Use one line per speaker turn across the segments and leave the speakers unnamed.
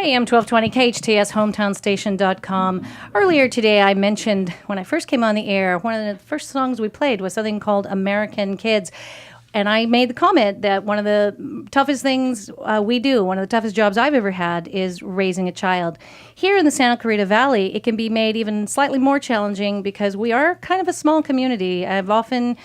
AM 1220 KHTS HometownStation.com. Earlier today, I mentioned when I first came on the air, one of the first songs we played was something called American Kids. And I made the comment that one of the toughest things we do, one of the toughest jobs I've ever had, is raising a child. Here in the Santa Clarita Valley, it can be made even slightly more challenging because we are kind of a small community. I've often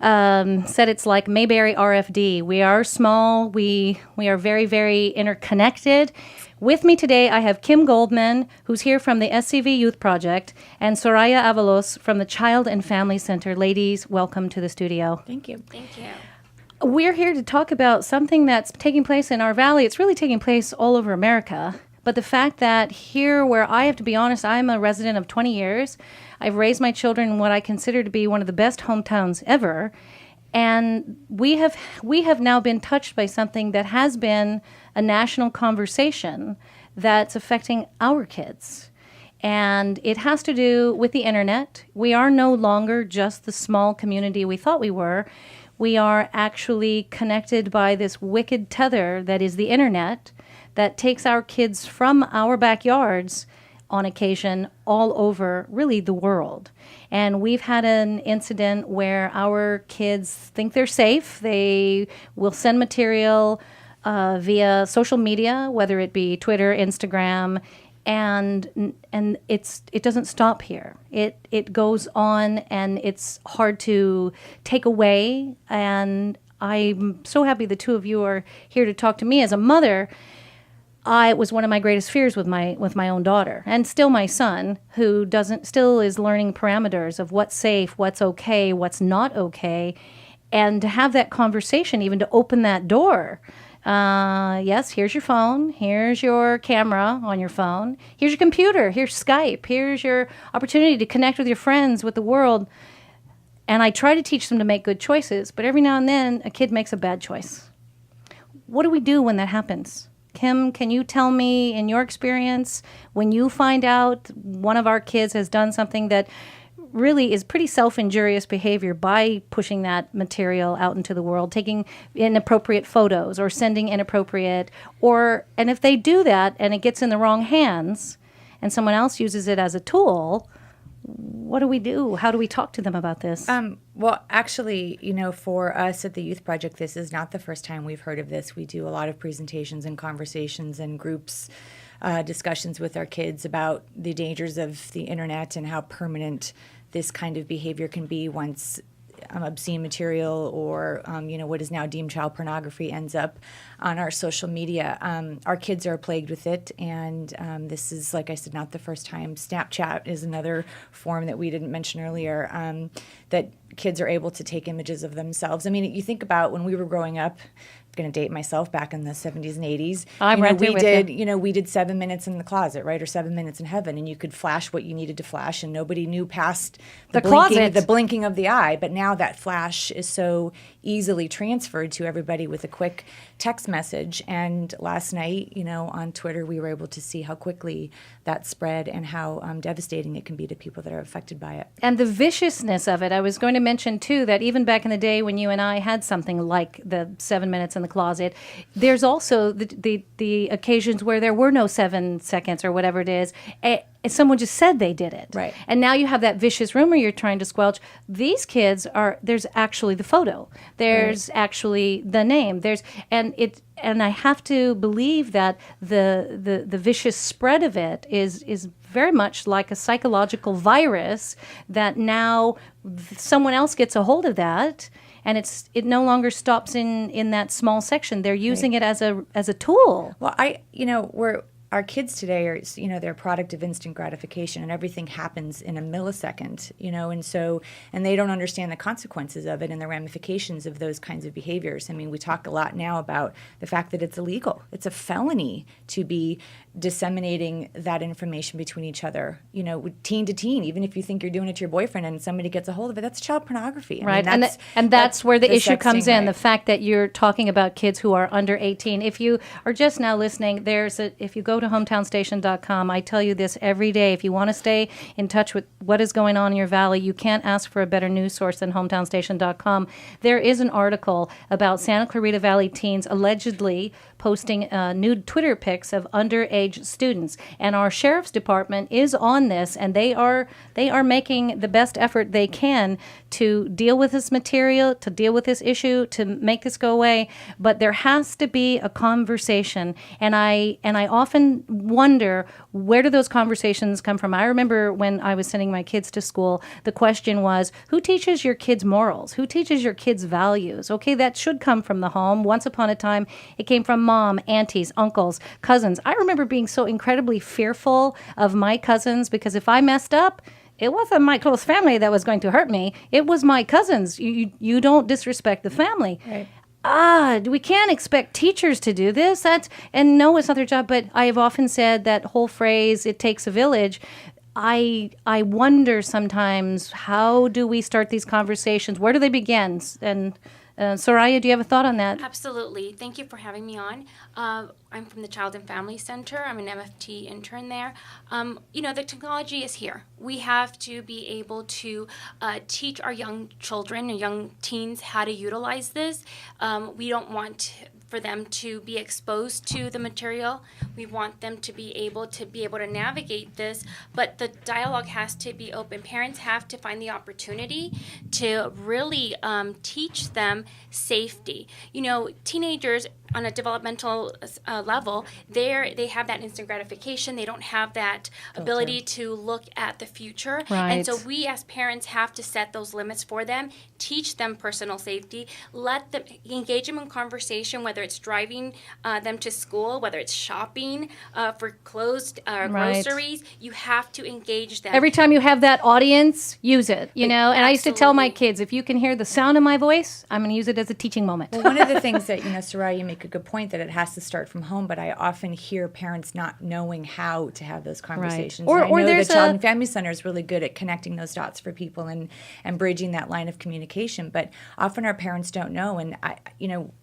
said it's like Mayberry RFD. We are small. We are very, very interconnected. With me today, I have Kim Goldman, who's here from the SCV Youth Project, and Soraya Avalos from the Child and Family Center. Ladies, welcome to the studio.
Thank you.
Thank you.
We're here to talk about something that's taking place in our valley. It's really taking place all over America. But the fact that here, where I have to be honest, I'm a resident of 20 years. I've raised my children in what I consider to be one of the best hometowns ever. And we have now been touched by something that has been a national conversation that's affecting our kids. And it has to do with the internet. We are no longer just the small community we thought we were. We are actually connected by this wicked tether that is the internet that takes our kids from our backyards on occasion all over really the world. And we've had an incident where our kids think they're safe. They will send material via social media, whether it be Twitter, Instagram, and it doesn't stop here. It goes on, and it's hard to take away. And I'm so happy the two of you are here to talk to me as a mother. It was one of my greatest fears with my own daughter, and still my son, who still is learning parameters of what's safe, what's okay, what's not okay, and to have that conversation, even to open that door. Yes, here's your phone, here's your camera on your phone, here's your computer, here's Skype, here's your opportunity to connect with your friends, with the world. And I try to teach them to make good choices, but every now and then a kid makes a bad choice. What do we do when that happens? Kim, can you tell me, in your experience, when you find out one of our kids has done something that really is pretty self-injurious behavior by pushing that material out into the world, taking inappropriate photos or sending inappropriate, and if they do that and it gets in the wrong hands and someone else uses it as a tool, what do we do? How do we talk to them about this?
Well, actually, for us at the Youth Project, this is not the first time we've heard of this. We do a lot of presentations and conversations and groups, discussions with our kids about the dangers of the internet and how permanent this kind of behavior can be once obscene material or, what is now deemed child pornography ends up on our social media. Our kids are plagued with it, and this is, like I said, not the first time. Snapchat is another form that we didn't mention earlier, that kids are able to take images of themselves. I mean, you think about when we were growing up, going to date myself, back in the 70s and 80s. We did 7 minutes in the closet, right, or 7 minutes in heaven, and you could flash what you needed to flash, and nobody knew past the blinking of the eye. But now that flash is so easily transferred to everybody with a quick text message. And last night, on Twitter, we were able to see how quickly that spread and how devastating it can be to people that are affected by it.
And the viciousness of it. I was going to mention, too, that even back in the day when you and I had something like the 7 minutes in the closet, there's also the occasions where there were no 7 seconds or whatever it is. Someone just said they did it.
Right.
And now you have that vicious rumor you're trying to squelch. These kids there's actually the photo. There's actually the name. And I have to believe that the vicious spread of it is very much like a psychological virus that now someone else gets a hold of that, and it no longer stops in that small section. They're using it as a tool.
Well, our kids today are, they're a product of instant gratification, and everything happens in a millisecond, and they don't understand the consequences of it and the ramifications of those kinds of behaviors. I mean, we talk a lot now about the fact that it's illegal. It's a felony to be disseminating that information between each other, teen to teen. Even if you think you're doing it to your boyfriend and somebody gets a hold of it, that's child pornography.
Right, that's where the issue comes in, the fact that you're talking about kids who are under 18. If you are just now listening, if you go to HometownStation.com, I tell you this every day. If you want to stay in touch with what is going on in your valley, you can't ask for a better news source than HometownStation.com. There is an article about Santa Clarita Valley teens allegedly posting nude Twitter pics of underage students. And our sheriff's department is on this, and they are making the best effort they can to deal with this material, to deal with this issue, to make this go away. But there has to be a conversation, and I often wonder, where do those conversations come from? I remember when I was sending my kids to school, the question was, who teaches your kids morals? Who teaches your kids values? Okay, that should come from the home. Once upon a time, it came from mom, aunties, uncles, cousins. I remember being so incredibly fearful of my cousins, because if I messed up, it wasn't my close family that was going to hurt me. It was my cousins. You don't disrespect the family. Right. We can't expect teachers to do this. And no, it's not their job. But I have often said that whole phrase, "it takes a village." I wonder sometimes, how do we start these conversations? Where do they begin? And Soraya, do you have a thought on that?
Absolutely. Thank you for having me on. I'm from the Child and Family Center. I'm an MFT intern there. The technology is here. We have to be able to teach our young children and young teens how to utilize this. We don't want for them to be exposed to the material. We want them to be able to navigate this, but the dialogue has to be open. Parents have to find the opportunity to really teach them safety. Teenagers on a developmental level, they have that instant gratification. They don't have that ability to look at the future.
Right.
And so we as parents have to set those limits for them, teach them personal safety, let them engage them in conversation, whether it's driving them to school, whether it's shopping for clothes, groceries. You have to engage them.
Every time you have that audience, use it, And I used to tell my kids, if you can hear the sound of my voice, I'm going to use it as a teaching moment.
Well, one of the things that, Soraya, you make a good point that it has to start from home, but I often hear parents not knowing how to have those conversations.
Right.
Or the Child and Family Center is really good at connecting those dots for people and bridging that line of communication, but often our parents don't know. And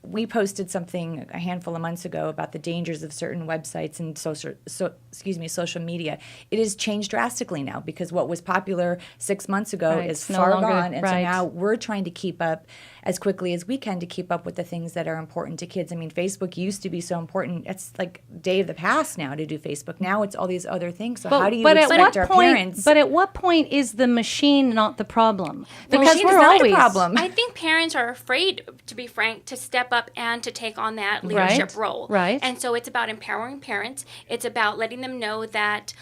we posted something a handful of months ago about the dangers of certain websites and social media. It has changed drastically now, because what was popular 6 months ago is far gone, and so now we're trying to keep up as quickly as we can to keep up with the things that are important to kids. I mean, Facebook used to be so important. It's like day of the past now to do Facebook. Now it's all these other things. So how do you expect our parents?
But at what point is the machine not the problem?
Because we're always a problem.
I think parents are afraid, to be frank, to step up and to take on that leadership role.
Right.
And so it's about empowering parents. It's about letting them know that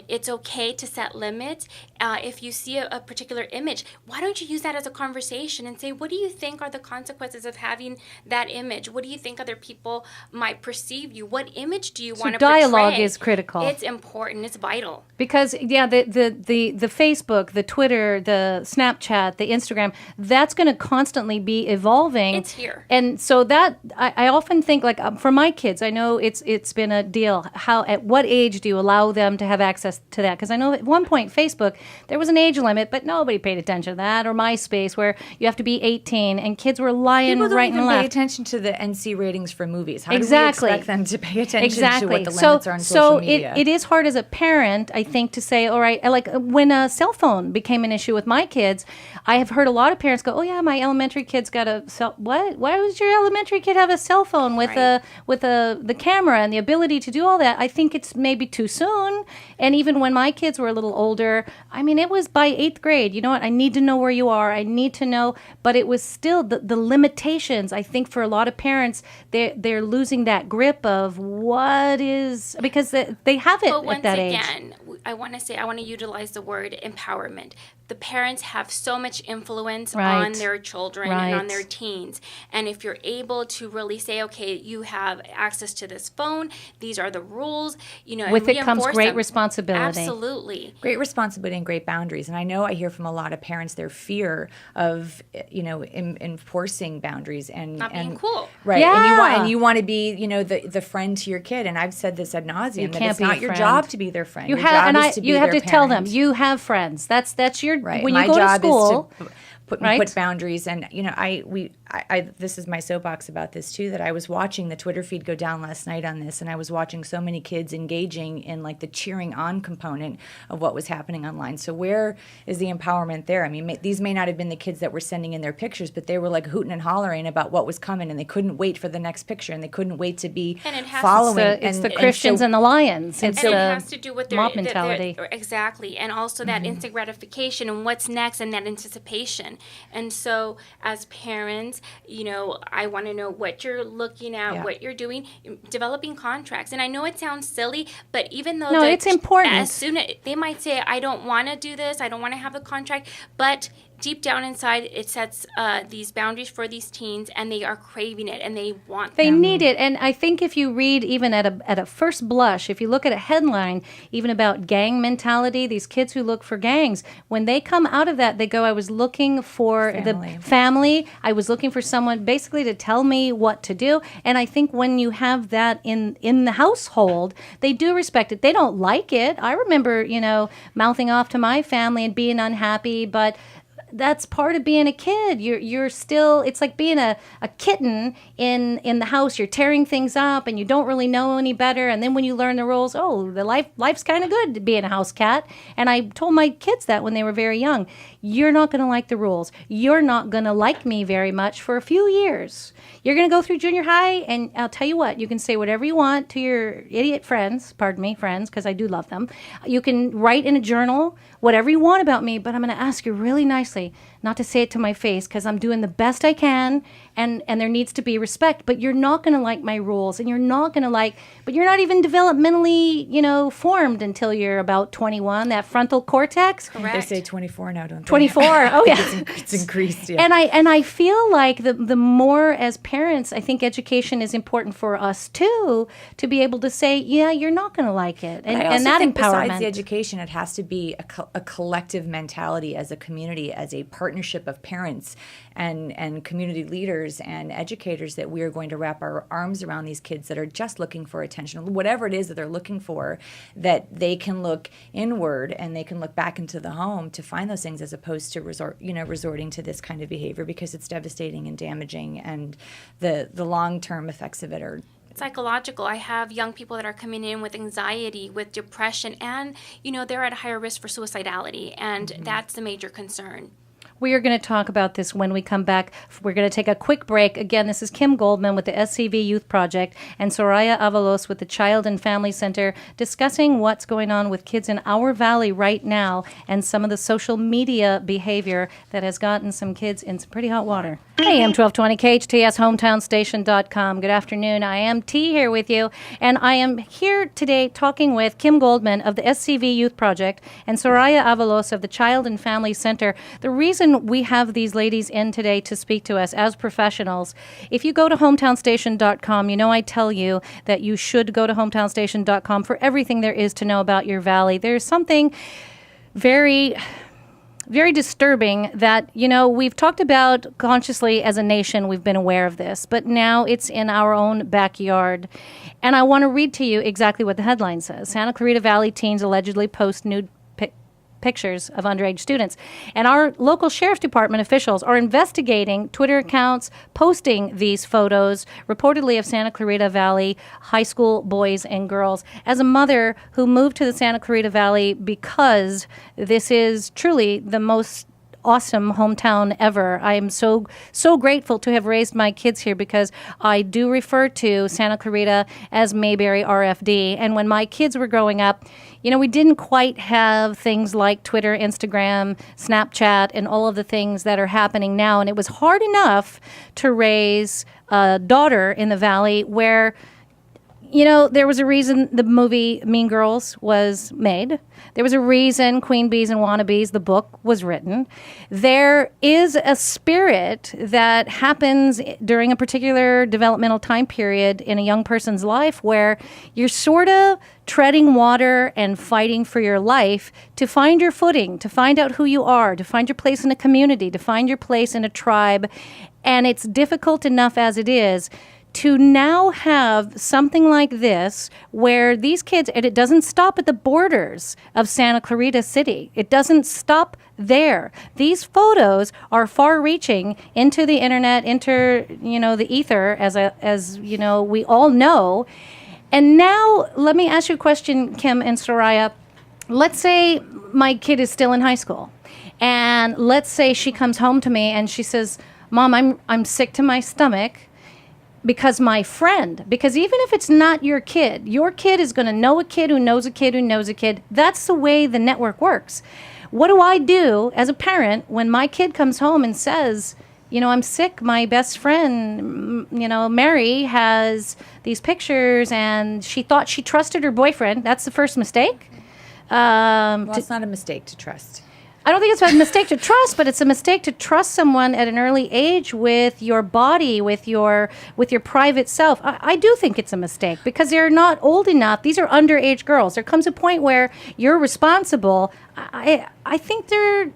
it's okay to set limits. If you see a particular image, why don't you use that as a conversation and say, what do you think are the consequences of having that image? What do you think other people might perceive you? What image do you want to portray?
Dialogue is critical.
It's important. It's vital.
Because, the Facebook, the Twitter, the Snapchat, the Instagram, that's going to constantly be evolving.
It's here.
And so that, I often think, like, for my kids, I know it's been a deal. At what age do you allow them to have access to that? Because I know at one point, Facebook, there was an age limit, but nobody paid attention to that. Or MySpace, where you have to be 18, and kids were lying right and left.
People don't even pay attention to the NC ratings for movies. How do we expect them to pay attention to what the limits are on social media?
So it is hard as a parent, I think, to say, all right, like when a cell phone became an issue with my kids, I have heard a lot of parents go, oh yeah, my elementary kid's got a cell. What? Why does your elementary kid have a cell phone with the camera and the ability to do all that? I think it's maybe too soon. And even when my kids were a little older, I mean, it was by 8th grade. You know what? I need to know where you are. I need to know. But it was still the limitations. I think for a lot of parents, they're losing that grip of what is, because they have it at that age.
But once again, I want to utilize the word empowerment. The parents have so much influence on their children and on their teens. And if you're able to really say, okay, you have access to this phone, these are the rules,
with it comes great responsibility.
Absolutely.
Great responsibility and great boundaries. And I know I hear from a lot of parents their fear of, enforcing boundaries and
not being cool.
Right.
Yeah.
And you want to be, the friend to your kid. And I've said this ad nauseum, that it's not your job to be their friend.
You have to tell them you have friends. That's your
Right.
when
My
you go to
job
school,
is to
right?
put boundaries. And, I this is my soapbox about this too, that I was watching the Twitter feed go down last night on this, and I was watching so many kids engaging in like the cheering on component of what was happening online. So where is the empowerment there? I mean, these may not have been the kids that were sending in their pictures, but they were like hooting and hollering about what was coming, and they couldn't wait for the next picture, and they couldn't wait to be following.
It's the Christians and the Lions.
And it has to do with their
mob mentality.
Exactly. And also that instant gratification and what's next and that anticipation. And so as parents, I want to know what you're looking at, what you're doing, developing contracts. And I know it sounds silly, but even though
it's important.
As soon as they might say, I don't want to do this, I don't want to have a contract, but deep down inside, it sets these boundaries for these teens, and they are craving it, and they want
They
them.
need it. And I think if you read even at a first blush, if you look at a headline, even about gang mentality, these kids who look for gangs, when they come out of that, they go, I was looking for the family. I was looking for someone basically to tell me what to do. And I think when you have that in the household, they do respect it. They don't like it. I remember, mouthing off to my family and being unhappy, but that's part of being a kid. You're still, it's like being a kitten in the house. You're tearing things up and you don't really know any better. And then when you learn the rules, life's kind of good being a house cat. And I told my kids that when they were very young. You're not going to like the rules. You're not going to like me very much for a few years. You're going to go through junior high, and I'll tell you what, you can say whatever you want to your idiot friends, because I do love them. You can write in a journal whatever you want about me, but I'm going to ask you really nicely not to say it to my face, because I'm doing the best I can, and there needs to be respect. But you're not going to like my rules, and you're not going to but you're not even developmentally, formed until you're about 21, that frontal cortex.
Correct.
They say 24 now, don't they?
24. Oh, yeah.
It's increased, yeah.
And I feel like the more as parents, I think education is important for us too, to be able to say, yeah, you're not going to like it. And that
think
empowerment.
Besides the education, it has to be a collective mentality as a community, as a partnership of parents and community leaders and educators, that we are going to wrap our arms around these kids that are just looking for attention, whatever it is that they're looking for, that they can look inward and they can look back into the home to find those things, as opposed to resorting to this kind of behavior, because it's devastating and damaging, and the long-term effects of it are
psychological. I have young people that are coming in with anxiety, with depression, and they're at a higher risk for suicidality, and that's a major concern.
We are going to talk about this when we come back. We're going to take a quick break. Again, this is Kim Goldman with the SCV Youth Project and Soraya Avalos with the Child and Family Center, discussing what's going on with kids in our valley right now and some of the social media behavior that has gotten some kids in some pretty hot water. AM 1220 KHTS HometownsStation.com. Good afternoon. I am T here with you, and I am here today talking with Kim Goldman of the SCV Youth Project and Soraya Avalos of the Child and Family Center. The reason we have these ladies in today to speak to us as professionals, if you go to HometownsStation.com, I tell you that you should go to HometownsStation.com for everything there is to know about your valley. There's something very disturbing that, we've talked about consciously as a nation. We've been aware of this, but now it's in our own backyard. And I want to read to you exactly what the headline says. Santa Clarita Valley teens allegedly post nude pictures of underage students. And our local sheriff's department officials are investigating Twitter accounts posting these photos, reportedly of Santa Clarita Valley high school boys and girls. As a mother who moved to the Santa Clarita Valley because this is truly the most awesome hometown ever. I am so grateful to have raised my kids here, because I do refer to Santa Clarita as Mayberry RFD. And when my kids were growing up, we didn't quite have things like Twitter, Instagram, Snapchat, and all of the things that are happening now. And it was hard enough to raise a daughter in the valley where there was a reason the movie Mean Girls was made. There was a reason Queen Bees and Wannabes, the book, was written. There is a spirit that happens during a particular developmental time period in a young person's life where you're sort of treading water and fighting for your life to find your footing, to find out who you are, to find your place in a community, to find your place in a tribe. And it's difficult enough as it is to now have something like this where these kids, and it doesn't stop at the borders of Santa Clarita City. It doesn't stop there. These photos are far-reaching into the internet, the ether, as we all know. And now, let me ask you a question, Kim and Soraya. Let's say my kid is still in high school, and let's say she comes home to me and she says, "Mom, I'm sick to my stomach." Because even if it's not your kid is going to know a kid who knows a kid who knows a kid. That's the way the network works. What do I do as a parent when my kid comes home and says, I'm sick, my best friend, Mary has these pictures and she thought she trusted her boyfriend? That's the first mistake.
Well, it's not a mistake to trust.
I don't think it's a mistake to trust, but it's a mistake to trust someone at an early age with your body, with your private self. I do think it's a mistake because they're not old enough. These are underage girls. There comes a point where you're responsible. I think they're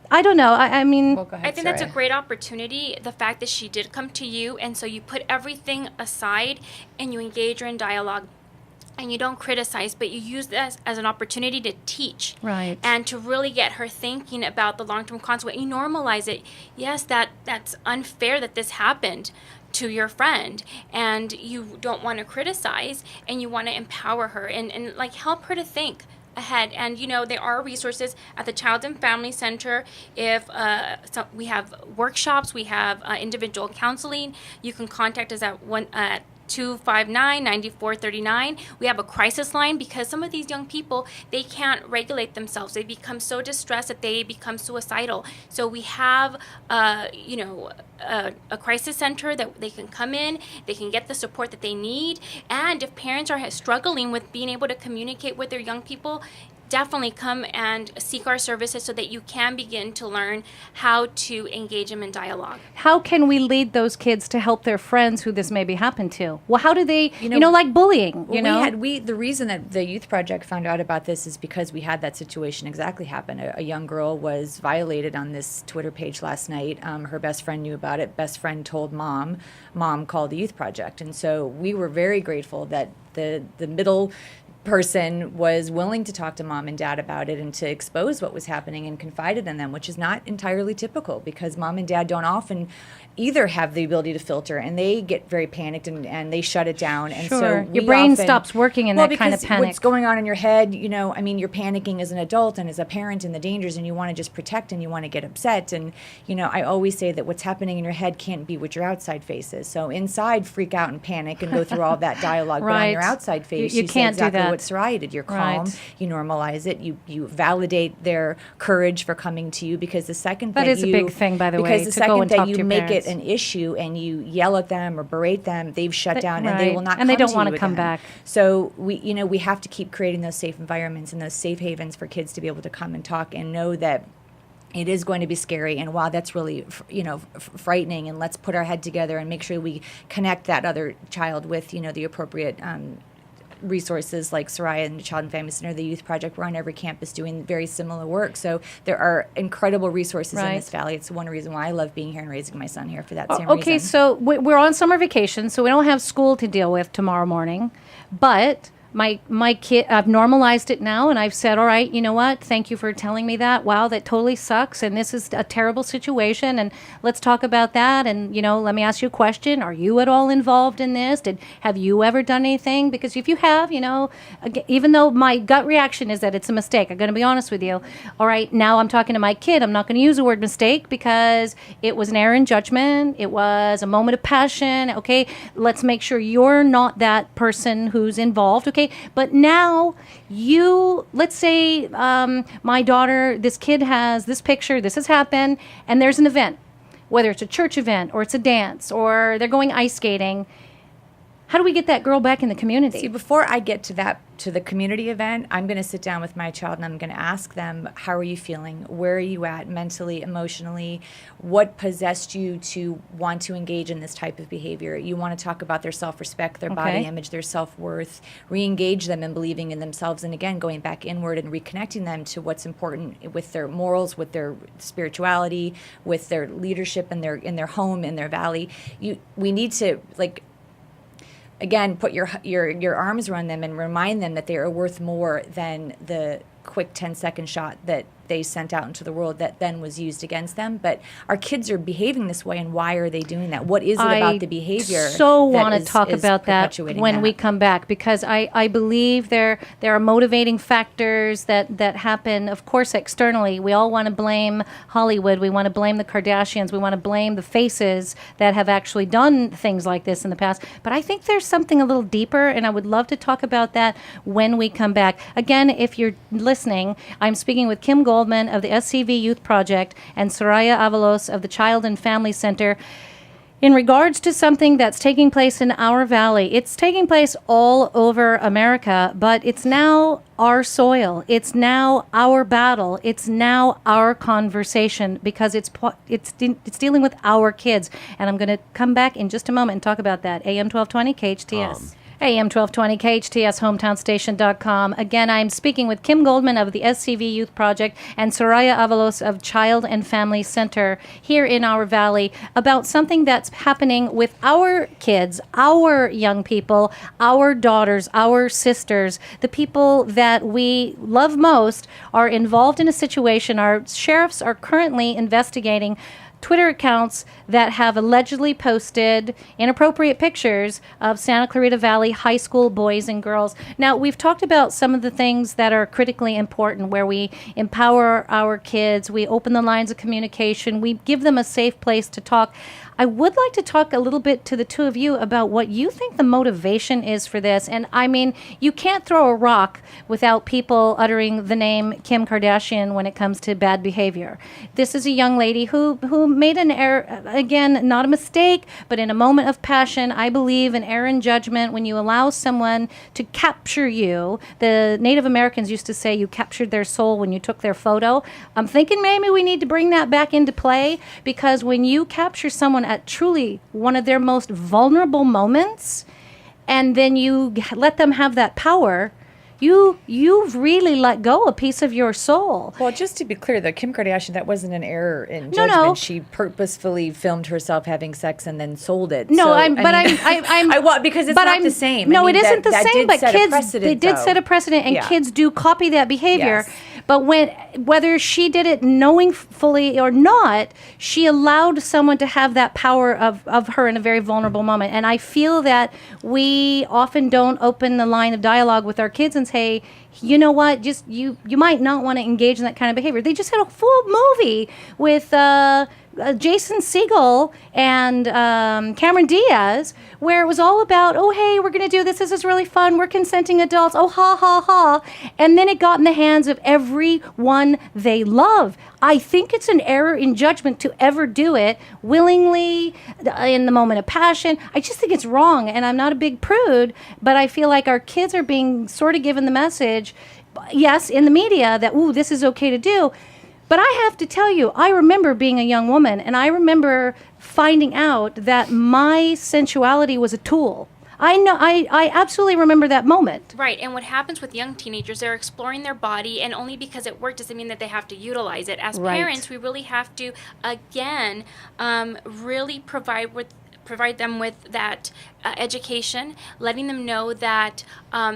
I don't know. I mean,
Well, go ahead,
I think that's a
Soraya.
great opportunity. The fact that she did come to you, and so you put everything aside and you engage her in dialogue. And you don't criticize, but you use this as an opportunity to teach.
Right.
And to really get her thinking about the long-term consequence. You normalize it. Yes, that's unfair that this happened to your friend. And you don't want to criticize, and you want to empower her and like help her to think ahead. And there are resources at the Child and Family Center. If we have workshops, we have individual counseling. You can contact us at 259-9439. We have a crisis line because some of these young people, they can't regulate themselves. They become so distressed that they become suicidal. So we have, a crisis center that they can come in, they can get the support that they need. And if parents are struggling with being able to communicate with their young people, definitely come and seek our services so that you can begin to learn how to engage them in dialogue.
How can we lead those kids to help their friends who this maybe happened to? Well, how do they, like bullying,
The reason that the Youth Project found out about this is because we had that situation exactly happen. A young girl was violated on this Twitter page last night. Her best friend knew about it. Best friend told mom. Mom called the Youth Project. And so we were very grateful that the middle person was willing to talk to mom and dad about it and to expose what was happening and confided in them, which is not entirely typical because mom and dad don't often either have the ability to filter, and they get very panicked and they shut it down. And
Sure.
so
Your brain stops working in that kind of
because
panic.
what's going on in your head, you're panicking as an adult and as a parent and the dangers, and you want to just protect and you want to get upset. And, I always say that what's happening in your head can't be what your outside face is. So inside, freak out and panic and go through all that dialogue. But on your
Right.
outside face,
You
you say
can't do
exactly
that.
what Soraya did. You're calm,
Right.
you normalize it, you validate their courage for coming to you, because the second
That is a big thing, by the way,
because the
to go
second
and
that
talk to
you
your
make
parents.
it an issue and you yell at them or berate them, they've shut down and they will not
And they
come
don't
to
wanna
you
come
again.
back.
So we have to keep creating those safe environments and those safe havens for kids to be able to come and talk and know that it is going to be scary, and wow, that's really frightening, and let's put our head together and make sure we connect that other child with the appropriate resources like Soraya and the Child and Family Center, the Youth Project. We're on every campus doing very similar work. So there are incredible resources in this valley. It's one reason why I love being here and raising my son here for that same reason.
Okay, so we're on summer vacation, so we don't have school to deal with tomorrow morning, but my kid, I've normalized it now, and I've said, all right, you know what? Thank you for telling me that. Wow, that totally sucks, and this is a terrible situation, and let's talk about that. And let me ask you a question: are you at all involved in this? Have you ever done anything? Because if you have, even though my gut reaction is that it's a mistake, I'm going to be honest with you. All right, now I'm talking to my kid. I'm not going to use the word mistake because it was an error in judgment. It was a moment of passion. Okay, let's make sure you're not that person who's involved. Okay. But now let's say my daughter, this kid has this picture, this has happened, and there's an event, whether it's a church event or it's a dance or they're going ice skating. How do we get that girl back in the community?
See, before I get to the community event, I'm going to sit down with my child and I'm going to ask them, how are you feeling? Where are you at mentally, emotionally? What possessed you to want to engage in this type of behavior? You want to talk about their self-respect, their body image, their self-worth, re-engage them in believing in themselves, and again, going back inward and reconnecting them to what's important with their morals, with their spirituality, with their leadership in their home, in their valley. We need to, like, again, put your arms around them and remind them that they are worth more than the quick 10-second shot that they sent out into the world that then was used against them. But our kids are behaving this way, and why are they doing that? What is it about the behavior?
I so want to talk about that when we come back, because I believe there are motivating factors that happen, of course, externally. We all want to blame Hollywood. We want to blame the Kardashians. We want to blame the faces that have actually done things like this in the past. But I think there's something a little deeper, and I would love to talk about that when we come back. Again, if you're listening, I'm speaking with Kim Goldman of the SCV Youth Project and Soraya Avalos of the Child and Family Center in regards to something that's taking place in our valley. It's taking place all over America, but it's now our soil. It's now our battle. It's now our conversation, because it's dealing with our kids. And I'm going to come back in just a moment and talk about that. AM 1220 KHTS. AM 1220 KHTS, hometownstation.com. Again, I'm speaking with Kim Goldman of the SCV Youth Project and Soraya Avalos of Child and Family Center here in our valley about something that's happening with our kids, our young people, our daughters, our sisters. The people that we love most are involved in a situation. Our sheriffs are currently investigating Twitter accounts that have allegedly posted inappropriate pictures of Santa Clarita Valley high school boys and girls. Now, we've talked about some of the things that are critically important, where we empower our kids, we open the lines of communication, we give them a safe place to talk. I would like to talk a little bit to the two of you about what you think the motivation is for this. And I mean, you can't throw a rock without people uttering the name Kim Kardashian when it comes to bad behavior. This is a young lady who made an error, again, not a mistake, but in a moment of passion, I believe an error in judgment when you allow someone to capture you. The Native Americans used to say you captured their soul when you took their photo. I'm thinking maybe we need to bring that back into play, because when you capture someone at truly one of their most vulnerable moments, and then you let them have that power, you've really let go a piece of your soul.
Well, just to be clear, though, Kim Kardashian, that wasn't an error in judgment. No. She purposefully filmed herself having sex and then sold it.
No,
so, because it's not the same.
No, it isn't the same. But kids, they did set a precedent, and kids do copy that behavior. Yes. But whether she did it knowingly or not, she allowed someone to have that power of her in a very vulnerable moment. And I feel that we often don't open the line of dialogue with our kids and say, you know what, just you might not want to engage in that kind of behavior. They just had a full movie with Jason Segel and Cameron Diaz, where it was all about, oh, hey, we're going to do this. This is really fun. We're consenting adults. Oh, ha, ha, ha. And then it got in the hands of everyone they love. I think it's an error in judgment to ever do it willingly in the moment of passion. I just think it's wrong. And I'm not a big prude, but I feel like our kids are being sort of given the message, yes, in the media, that, ooh, this is okay to do. But I have to tell you, I remember being a young woman, and I remember finding out that my sensuality was a tool. I absolutely remember that moment.
Right, and what happens with young teenagers, they're exploring their body, and only because it worked doesn't mean that they have to utilize it. As parents, we really have to, again, really provide them with that education, letting them know that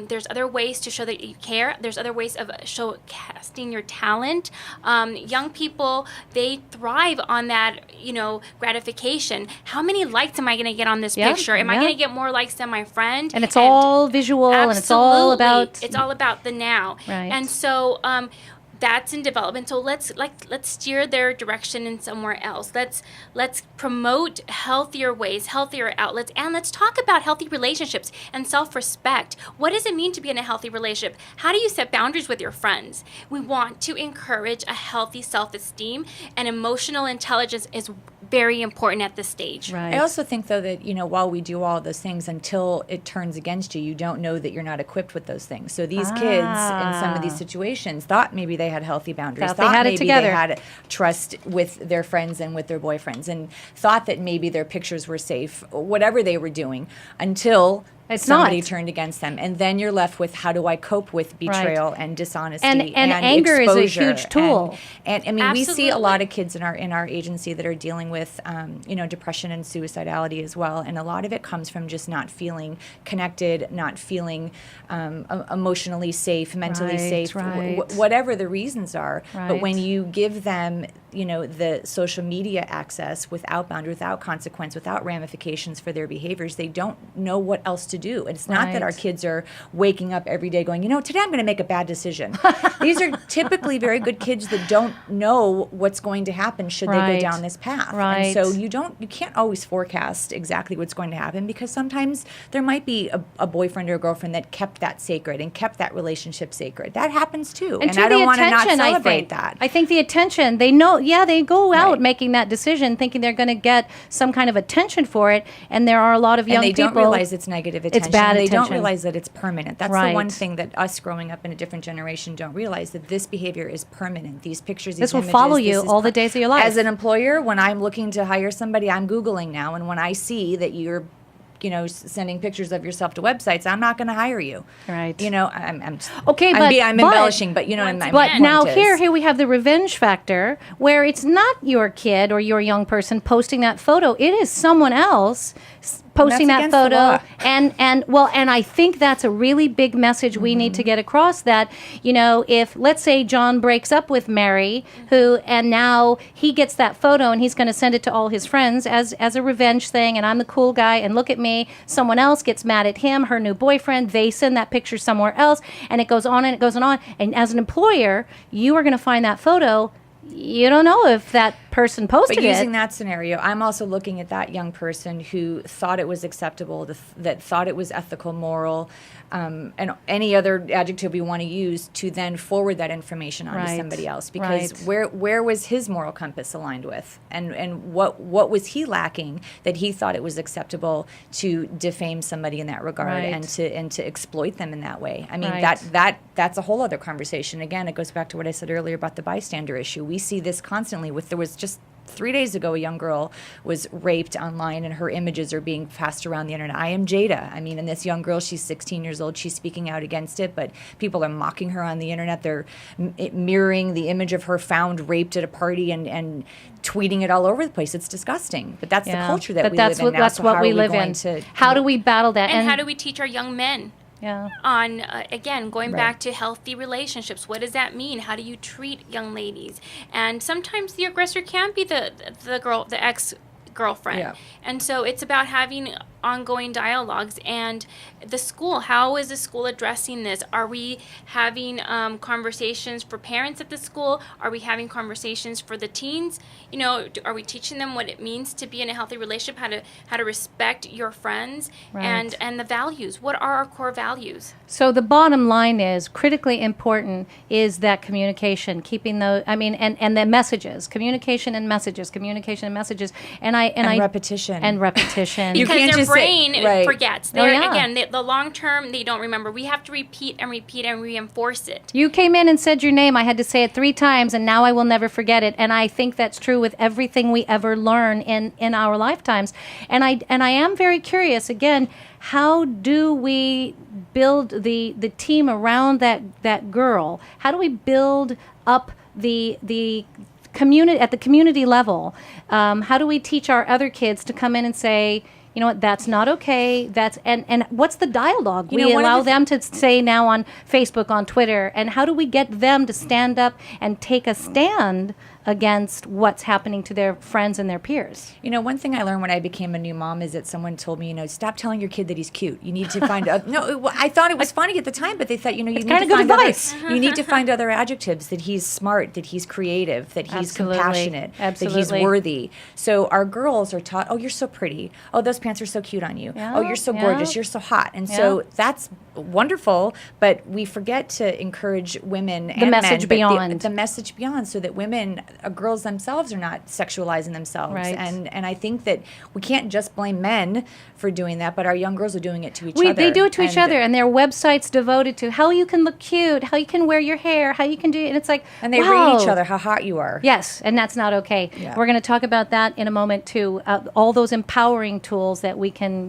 there's other ways to show that you care. There's other ways of showcasing your talent. Young people, they thrive on that, gratification. How many likes am I going to get on this picture? Am I going to get more likes than my friend?
And it's all visual, and it's all about...
It's all about the now.
Right.
And so... that's in development. So let's steer their direction in somewhere else. Let's promote healthier ways, healthier outlets, and let's talk about healthy relationships and self-respect. What does it mean to be in a healthy relationship? How do you set boundaries with your friends? We want to encourage a healthy self-esteem, and emotional intelligence is very important at this stage.
Right.
I also think, though, that, while we do all those things, until it turns against you, you don't know that you're not equipped with those things. So these kids in some of these situations thought maybe they had healthy boundaries,
Thought they had it
maybe
together.
they had trust with their friends and with their boyfriends, and thought that maybe their pictures were safe, whatever they were doing, until somebody
not.
turned against them. And then you're left with, how do I cope with betrayal and dishonesty and
anger
exposure?
is a huge tool.
And I mean, we see a
Absolutely.
lot of kids in our agency that are dealing with, depression and suicidality as well. And a lot of it comes from just not feeling connected, not feeling emotionally safe, mentally
Right,
safe,
right.
whatever the reasons are. But
Right.
when you give them, the social media access without boundary, without consequence, without ramifications for their behaviors, they don't know what else to do. And it's not that our
Right.
kids are waking up every day going, today I'm going to make a bad decision. These are typically very good kids that don't know what's going to happen should they
Right.
go down this path.
Right.
And so you can't always forecast exactly what's going to happen, because sometimes there might be a boyfriend or a girlfriend that kept that sacred and kept that relationship sacred. That happens too.
And to
I don't
the
want to not
attention,
celebrate that.
I think the attention, they know, they go out
Right.
making that decision thinking they're going to get some kind of attention for it. And there are a lot of young
and they
people.
don't realize it's negative attention.
bad
They don't
attention.
realize that it's permanent. That's the
Right.
one thing that us growing up in a different generation don't realize, that this behavior is permanent. These pictures,
This
these
will
images,
follow
this
you
is
all the days of your life.
As an employer, when I'm looking to hire somebody, I'm Googling now. And when I see that you're sending pictures of yourself to websites, I'm not going to hire you.
Right.
I'm
Okay,
I'm
but
embellishing, but I'm
But
my
now
point is-
here we have the revenge factor, where it's not your kid or your young person posting that photo. It is someone else posting
That's
that
against the
photo.
law.
And I think that's a really big message we need to get across, that, if, let's say, John breaks up with Mary, and now he gets that photo and he's going to send it to all his friends as a revenge thing, and I'm the cool guy, and look at me. Someone else gets mad at him, her new boyfriend, they send that picture somewhere else, and it goes on and it goes on. And as an employer, you are going to find that photo. You don't know if that person posted
But using
it.
that scenario, I'm also looking at that young person who thought it was acceptable, that thought it was ethical, moral, and any other adjective we want to use, to then forward that information on to
Right.
somebody else. Because
Right.
where was his moral compass aligned with? And what was he lacking that he thought it was acceptable to defame somebody in that regard,
Right.
and to exploit them in that way? I mean,
Right.
that's a whole other conversation. Again, it goes back to what I said earlier about the bystander issue. We see this constantly. There was just 3 days ago, a young girl was raped online, and her images are being passed around the internet. I am Jada. I mean, and this young girl, she's 16 years old. She's speaking out against it, but people are mocking her on the internet. They're mirroring the image of her found raped at a party and tweeting it all over the place. It's disgusting. But that's the culture that we live in now.
That's
So
what
how
we
are
live
going
in.
to-
How do we battle that?
And how do we teach our young men
Yeah.
on, again, going
Right.
back to healthy relationships? What does that mean? How do you treat young ladies? And sometimes the aggressor can be the ex-girlfriend.
Yeah.
And so it's about having ongoing dialogues. And the school, how is the school addressing this? Are we having conversations for parents at the school? Are we having conversations for the teens? Are we teaching them what it means to be in a healthy relationship, how to respect your friends,
Right.
and the values? What are our core values?
So the bottom line is, critically important is that communication, keeping those, and the messages, communication and messages, and
repetition.
and repetition.
You
Because
can't
their
just say-
brain
right.
forgets.
Oh, yeah.
Again, the long term, they don't remember. We have to repeat and repeat and reinforce it.
You came in and said your name. I had to say it 3 times, and now I will never forget it. And I think that's true with everything we ever learn in our lifetimes. And I am very curious, again, how do we build the team around that girl? How do we build up the community at the community level? How do we teach our other kids to come in and say, you know what, that's not okay. And what's the dialogue we
one of
allow
the
them to say now on Facebook, on Twitter, and how do we get them to stand up and take a stand against what's happening to their friends and their peers?
One thing I learned when I became a new mom is that someone told me, stop telling your kid that he's cute. You need to find I thought it was funny at the time, but they thought, you need
kinda
to
good
find
advice.
you need to find other adjectives, that he's smart, that he's creative, that he's
Absolutely.
compassionate, that he's
Absolutely.
worthy. So our girls are taught, oh, you're so pretty. Oh, those pants are so cute on you.
Yeah,
Oh, you're so
yeah.
gorgeous. You're so hot. And so
Yeah.
that's wonderful, but we forget to encourage women
The
and
message
men, but
beyond.
the message beyond, so that women girls themselves are not sexualizing themselves.
Right.
And I think that we can't just blame men for doing that, but our young girls are doing it to each other.
They do it to each other, and their websites devoted to how you can look cute, how you can wear your hair, how you can do it. And it's like,
and they
wow.
rate each other how hot you are.
Yes, and that's not okay.
Yeah.
We're going to talk about that in a moment too. All those empowering tools that we can,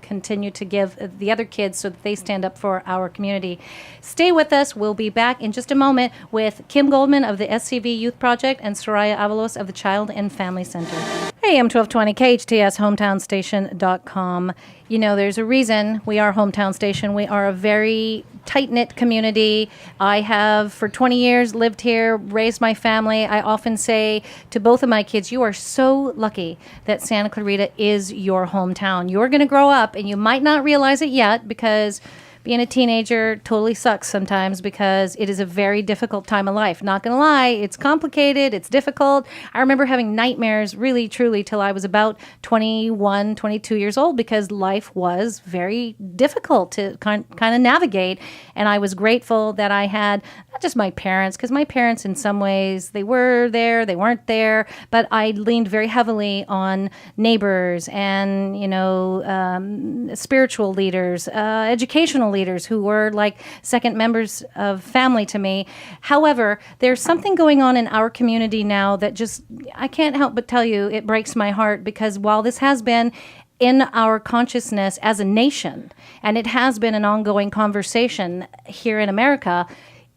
continue to give the other kids so that they stand up for our community. Stay with us. We'll be back in just a moment with Kim Goldman of the SCV Youth Project and Soraya Avalos of the Child and Family Center. AM 1220, KHTS, hometownstation.com. There's a reason we are Hometown Station. We are a very tight-knit community. I have, for 20 years, lived here, raised my family. I often say to both of my kids, you are so lucky that Santa Clarita is your hometown. You're going to grow up, and you might not realize it yet because being a teenager totally sucks sometimes because it is a very difficult time of life. Not going to lie, it's complicated, it's difficult. I remember having nightmares really, truly, till I was about 21, 22 years old because life was very difficult to kind of navigate. And I was grateful that I had not just my parents, because my parents in some ways, they were there, they weren't there, but I leaned very heavily on neighbors and, spiritual leaders, educational leaders who were like second members of family to me. However, there's something going on in our community now that just, I can't help but tell you, it breaks my heart because while this has been in our consciousness as a nation, and it has been an ongoing conversation here in America,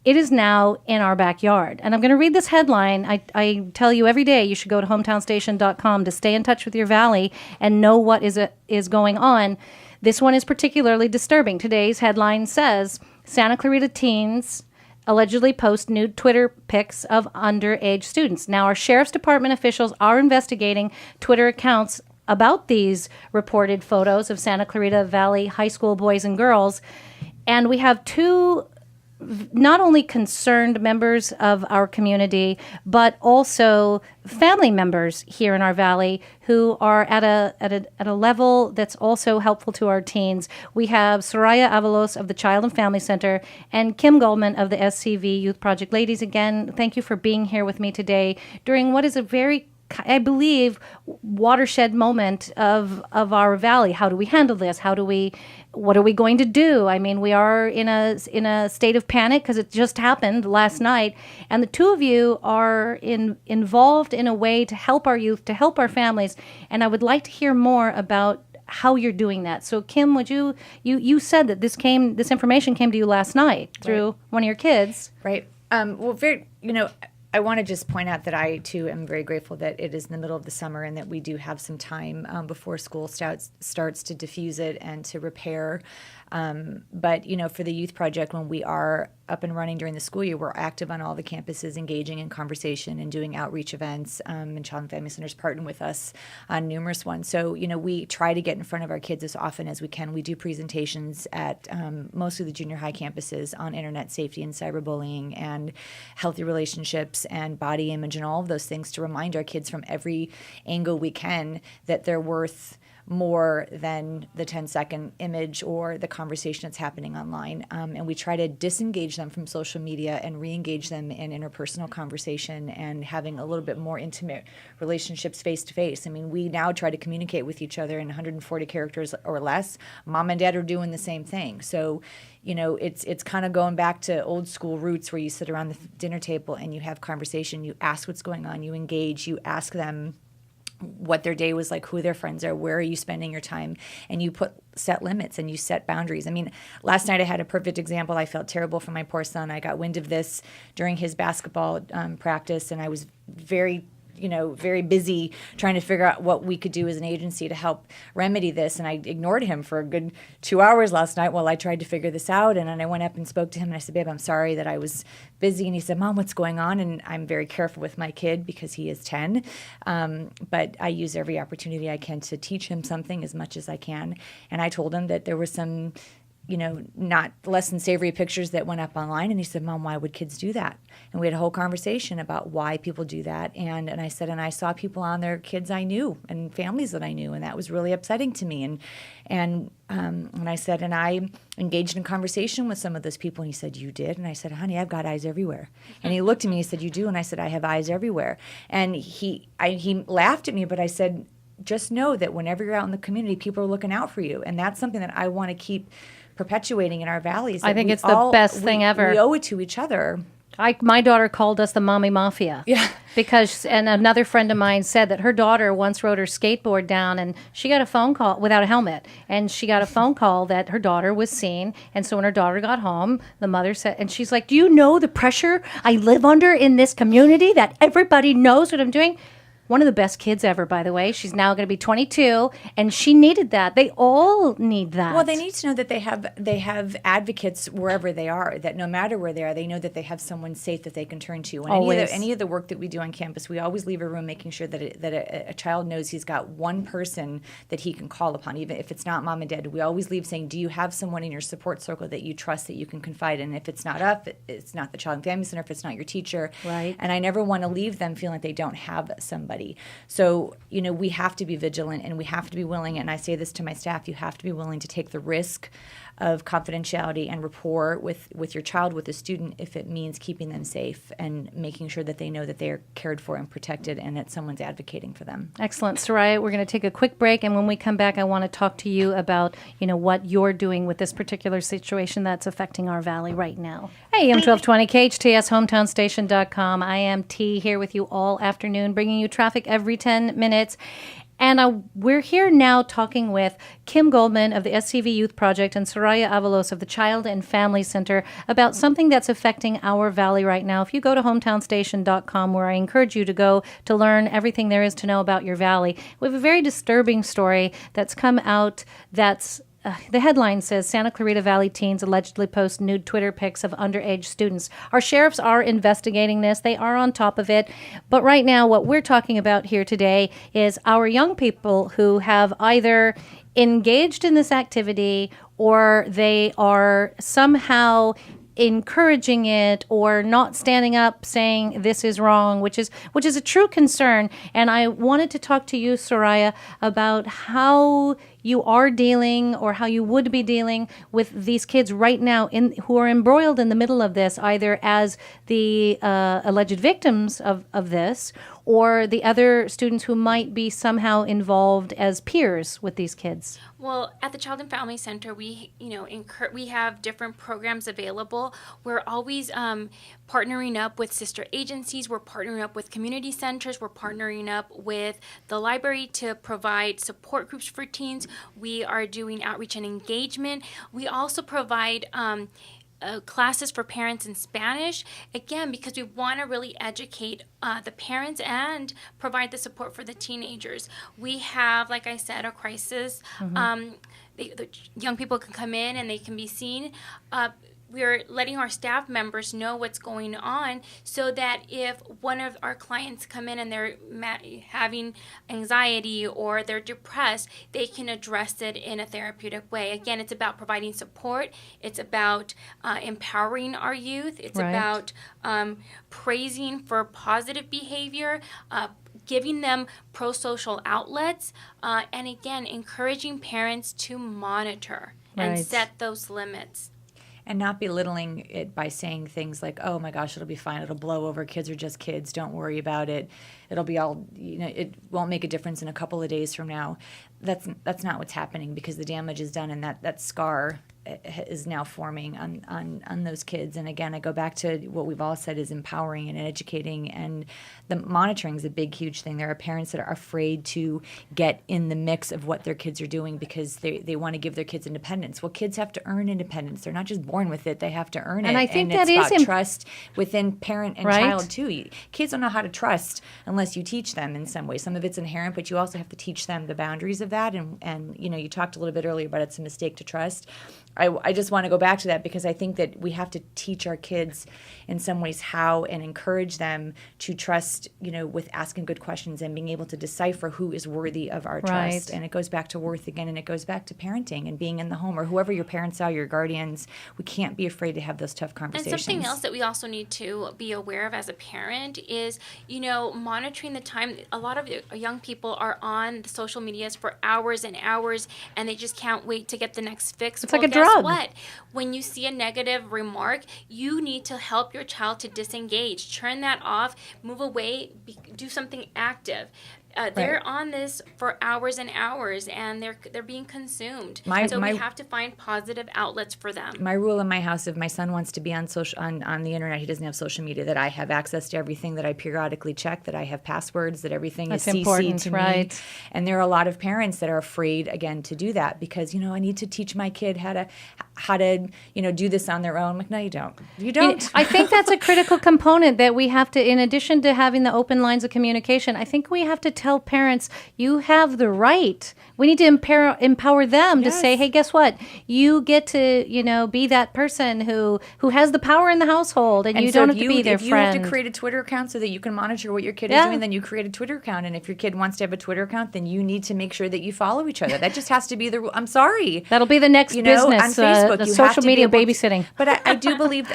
it is now in our backyard. And I'm going to read this headline. I tell you every day you should go to hometownstation.com to stay in touch with your valley and know what is going on. This one is particularly disturbing. Today's headline says, Santa Clarita teens allegedly post nude Twitter pics of underage students. Now, our Sheriff's Department officials are investigating Twitter accounts about these reported photos of Santa Clarita Valley high school boys and girls. And we have two not only concerned members of our community, but also family members here in our valley who are at a level that's also helpful to our teens. We have Soraya Avalos of the Child and Family Center and Kim Goldman of the SCV Youth Project. Ladies, again, thank you for being here with me today during what is a very, I believe, watershed moment of our valley. How do we handle this? What are we going to do? I mean, we are in a state of panic because it just happened last night. And the two of you are involved in a way to help our youth, to help our families. And I would like to hear more about how you're doing that. So Kim, would you said that this information came to you last night through one of your kids.
Right. I want to just point out that I, too, am very grateful that it is in the middle of the summer and that we do have some time before school starts to diffuse it and to repair. But, for the Youth Project, when we are up and running during the school year, we're active on all the campuses, engaging in conversation and doing outreach events. And Child and Family Centers partner with us on numerous ones. So, we try to get in front of our kids as often as we can. We do presentations at mostly the junior high campuses on internet safety and cyberbullying and healthy relationships and body image and all of those things to remind our kids from every angle we can that they're worth more than the 10-second image or the conversation that's happening online. And we try to disengage them from social media and re-engage them in interpersonal conversation and having a little bit more intimate relationships face-to-face. I mean, we now try to communicate with each other in 140 characters or less. Mom and dad are doing the same thing. So, it's kind of going back to old school roots where you sit around the dinner table and you have conversation, you ask what's going on, you engage, you ask them what their day was like, who their friends are, where are you spending your time, and you set limits and you set boundaries. I mean, last night I had a perfect example. I felt terrible for my poor son. I got wind of this during his basketball practice, and I was very busy trying to figure out what we could do as an agency to help remedy this. And I ignored him for a good 2 hours last night while I tried to figure this out. And then I went up and spoke to him and I said, babe, I'm sorry that I was busy. And he said, Mom, what's going on? And I'm very careful with my kid because he is 10. But I use every opportunity I can to teach him something as much as I can. And I told him that there were some not less than savory pictures that went up online. And he said, Mom, why would kids do that? And we had a whole conversation about why people do that. And I said, and I saw people on there, kids I knew and families that I knew, and that was really upsetting to me. And I said, and I engaged in conversation with some of those people. And he said, you did? And I said, honey, I've got eyes everywhere. And he looked at me and he said, you do? And I said, I have eyes everywhere. And he laughed at me, but I said, just know that whenever you're out in the community, people are looking out for you. And that's something that I want to keep perpetuating in our valleys.
I think it's the best thing ever.
We owe it to each other.
My daughter called us the mommy mafia.
Yeah.
And another friend of mine said that her daughter once rode her skateboard down and she got a phone call without a helmet. And she got a phone call that her daughter was seen. And so when her daughter got home, the mother said, and she's like, do you know the pressure I live under in this community that everybody knows what I'm doing? One of the best kids ever, by the way. She's now going to be 22, and she needed that. They all need that.
Well, they need to know that they have advocates wherever they are, that no matter where they are, they know that they have someone safe that they can turn to. And any of the work that we do on campus, we always leave a room making sure that a child knows he's got one person that he can call upon, even if it's not mom and dad. We always leave saying, do you have someone in your support circle that you trust that you can confide in? If it's not it's not the Child and Family Center, if it's not your teacher.
Right.
And I never want to leave them feeling like they don't have somebody. So, we have to be vigilant and we have to be willing, and I say this to my staff, you have to be willing to take the risk of confidentiality and rapport with your child, with a student, if it means keeping them safe and making sure that they know that they are cared for and protected and that someone's advocating for them.
Excellent. Soraya, we're going to take a quick break, and when we come back, I want to talk to you about, what you're doing with this particular situation that's affecting our valley right now. Hey, I'm 1220 KHTS, hometownstation.com. I am T here with you all afternoon, bringing you traffic every 10 minutes. And we're here now talking with Kim Goldman of the SCV Youth Project and Soraya Avalos of the Child and Family Center about something that's affecting our valley right now. If you go to hometownstation.com, where I encourage you to go to learn everything there is to know about your valley, we have a very disturbing story that's come out that's the headline says, Santa Clarita Valley teens allegedly post nude Twitter pics of underage students. Our sheriffs are investigating this. They are on top of it. But right now, what we're talking about here today is our young people who have either engaged in this activity or they are somehow encouraging it or not standing up saying this is wrong, which is a true concern. And I wanted to talk to you, Soraya, about how you are dealing or how you would be dealing with these kids right now who are embroiled in the middle of this, either as the alleged victims of this or the other students who might be somehow involved as peers with these kids.
Well, at the Child and Family Center, we have different programs available. We're always partnering up with sister agencies. We're partnering up with community centers. We're partnering up with the library to provide support groups for teens. We are doing outreach and engagement. We also provide classes for parents in Spanish, again, because we want to really educate the parents and provide the support for the teenagers. We have, like I said, a crisis. The young people can come in and they can be seen. We're letting our staff members know what's going on so that if one of our clients come in and they're having anxiety or they're depressed, they can address it in a therapeutic way. Again, it's about providing support. It's about empowering our youth. It's about praising for positive behavior, giving them pro-social outlets, and again, encouraging parents to monitor and set those limits.
And not belittling it by saying things like, oh my gosh, it'll be fine, it'll blow over, kids are just kids, don't worry about it, it'll be all, it won't make a difference in a couple of days from now. That's not what's happening, because the damage is done, and that scar is now forming on those kids. And again, I go back to what we've all said is empowering and educating, and the monitoring is a big, huge thing. There are parents that are afraid to get in the mix of what their kids are doing because they want to give their kids independence. Well, kids have to earn independence. They're not just born with it. They have to earn it.
And I think
and
that
it's
is
about trust within parent and child, too. Kids don't know how to trust unless you teach them in some way. Some of it's inherent, but you also have to teach them the boundaries of that. And you talked a little bit earlier about it's a mistake to trust. I just want to go back to that because I think that we have to teach our kids in some ways how and encourage them to trust, with asking good questions and being able to decipher who is worthy of our trust. And it goes back to worth again, and it goes back to parenting and being in the home or whoever your parents are, your guardians. We can't be afraid to have those tough conversations.
And something else that we also need to be aware of as a parent is, monitoring the time. A lot of young people are on the social medias for hours and hours, and they just can't wait to get the next fix.
It's like a
guess
drug.
What? When you see a negative remark, you need to help your child to disengage. Turn that off, move away, do something active. They're on this for hours and hours, and they're being consumed. So we have to find positive outlets for them.
My rule in my house: if my son wants to be on the internet, he doesn't have social media. That I have access to everything. That I periodically check. That I have passwords. That everything is CC'd to me. And there are a lot of parents that are afraid again to do that because I need to teach my kid how to do this on their own. I'm like, no, you don't. You don't.
I think that's a critical component that we have to, in addition to having the open lines of communication, I think we have to tell parents, you have the right. We need to empower them to say, hey, guess what? You get to, be that person who has the power in the household, and you don't have to be their friend.
If you have to create a Twitter account so that you can monitor what your kid is doing, then you create a Twitter account. And if your kid wants to have a Twitter account, then you need to make sure that you follow each other. That just has to be the rule. I'm sorry.
That'll be the next business.
On Facebook,
the social media babysitting.
But I do believe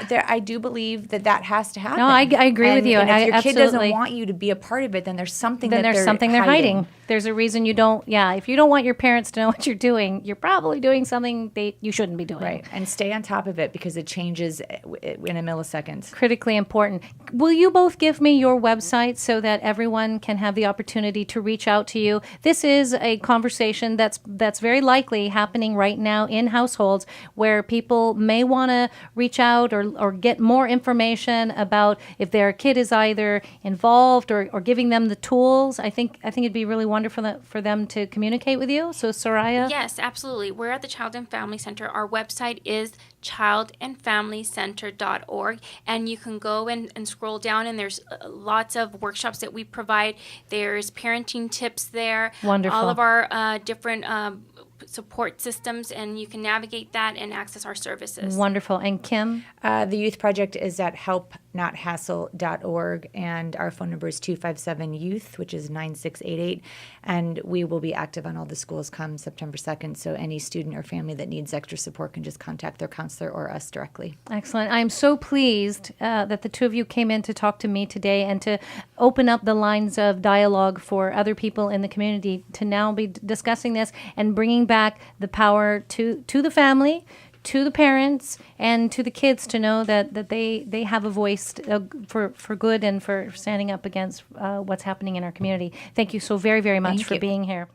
that has to happen.
No, I agree with you.
And if your
absolutely.
kid doesn't want you to be a part of it, then there's something they're hiding.
There's a reason you don't. Yeah, if you don't want your parents to know what you're doing, you're probably doing something you shouldn't be doing.
Right, and stay on top of it because it changes in a millisecond.
Critically important. Will you both give me your website so that everyone can have the opportunity to reach out to you? This is a conversation that's very likely happening right now in households where people may want to reach out or get more information about if their kid is either involved or giving them the tools. I think it'd be really wonderful for them to communicate with you. So, Soraya?
Yes, absolutely. We're at the Child and Family Center. Our website is childandfamilycenter.org, and you can go and scroll down, and there's lots of workshops that we provide. There's parenting tips there.
Wonderful.
All of our different support systems, and you can navigate that and access our services.
Wonderful. And Kim?
The Youth Project is at helpnothassle.org, and our phone number is 257-YOUTH, which is 9688, and we will be active on all the schools come September 2nd, so any student or family that needs extra support can just contact their counselor or us directly.
Excellent. I'm so pleased that the two of you came in to talk to me today and to open up the lines of dialogue for other people in the community to now be discussing this and bringing back the power to the family, to the parents, and to the kids to know that they have a voice for good and for standing up against what's happening in our community. Thank you so very, very much for being here.